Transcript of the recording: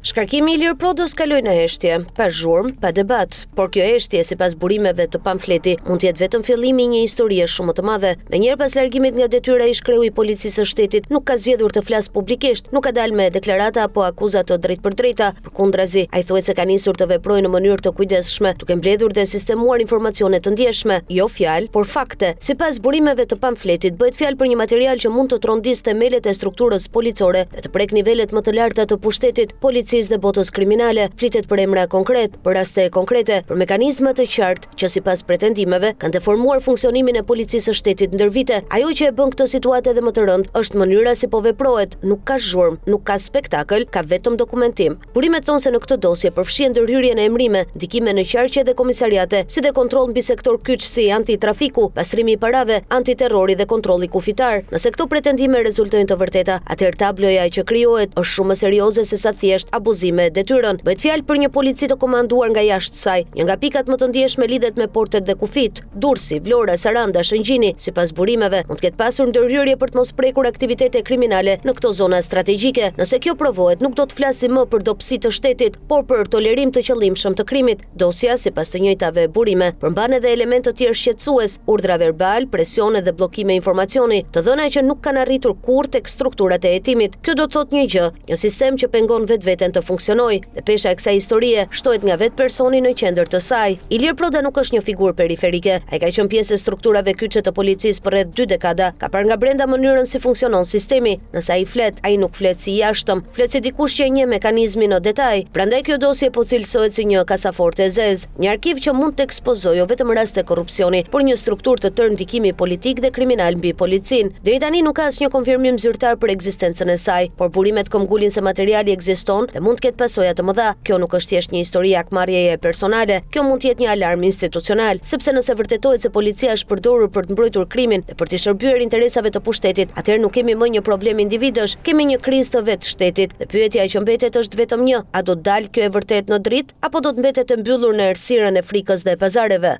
Shkarkimi i Ilir Prodës kaloi në heshtje, pa zhurmë, pa debat, por kjo heshtje sipas burimeve të pamfleti mund të jetë vetëm fillimi i një historie shumë të madhe. Menjëherë pas largimit nga detyra ish kreu i policisë së shtetit nuk ka zgjedhur të flas publikisht, nuk ka dalë me deklarata apo akuza të drejtpërdrejta, përkundrazi, ai thuhet se ka nisur të veprojë në mënyrë të kujdesshme, duke mbledhur dhe sistemuar informacione të ndjeshme, jo fjalë, por fakte. Sipas burimeve të pamfletit bëhet fjalë për një material që mund të trondisë themelet e strukturës policore dhe të prek nivelet më të larta të pushtetit, policisë dhe botës kriminale. Flitet për emra konkret, për raste konkrete, për mekanizma të qartë që sipas pretendimeve kanë deformuar funksionimin e policisë së shtetit ndër vite. Ajo që e bën këtë situatë edhe më të rëndë është mënyra si po veprohet, nuk ka zhurmë, nuk ka spektakël, ka vetëm dokumentim. Burimet thonë se në këtë dosje përfshihen ndërhyrje në emrime, ndikime në qarqe dhe komisariate, si dhe kontroll mbi sektor kyç si antitrafiku, pastrimi i parave, antiterrori dhe kontrolli kufitar. Nëse këto pretendime rezultojnë të vërteta, atëherë tabloja që krijohet është shumë më serioze se sa thjesht abuzime e detyrën. Bëhet fjalë për një polici të komanduar nga jashtë saj. Një nga pikat më të ndjeshme lidhet me portet dhe kufit. Durrësi, Vlora, Saranda, Shëngjini, sipas burimeve, mund të ketë pasur ndërhyrje për të mos prekur aktivitete kriminale në këto zona strategjike. Nëse kjo provohet, nuk do të flasim më për dobësi të shtetit, por për tolerim të qëllimshëm të krimit. Dosja, sipas të njëjtave burime, përmban edhe elemente të tjerë shqetësues, urdhra verbal, presione dhe bllokime informacioni, të dhëna që nuk kanë arritur kurrë tek strukturat e hetimit. Kjo do të thotë një gjë, një sistem që pengon vetveten të funksionojë, dhe pesha e kësaj historie shtohet nga vetë personi në qendër të saj. Ilir Proda nuk është një figurë periferike, ai ka qenë pjesë e strukturave kyçe të policisë për rreth 2 dekada, ka parë nga brenda mënyrën si funksionon sistemi. Nëse ai flet, ai nuk flet si jashtëm, flet si dikush që e njeh mekanizmin në detaj. Prandaj kjo dosje po cilësohet si një kasaforte e zezë, një arkiv që mund të ekspozojë jo vetëm raste korrupsioni, por një strukturë të tërë ndikimi politik dhe kriminal mbi policinë. Deri tani nuk ka asnjë konfirmim zyrtar për ekzistencën e saj, por burimet këmbgulin se materiali ekziston dhe mund të ketë pasoja të mëdha. Kjo nuk është thjesht një histori akmarrjeje personale, kjo mund të jetë një alarm institucional, sepse nëse vërtetohet se policia është përdorur për të mbrojtur krimin dhe për të shërbyer interesave të pushtetit, atëherë nuk kemi më një problem individësh, kemi një krizë të vetë shtetit. Dhe pyetja që mbetet është vetëm një: a do të dalë kjo e vërtet në dritë, apo do të mbetet e mbyllur në errësirën e frikës dhe pazareve?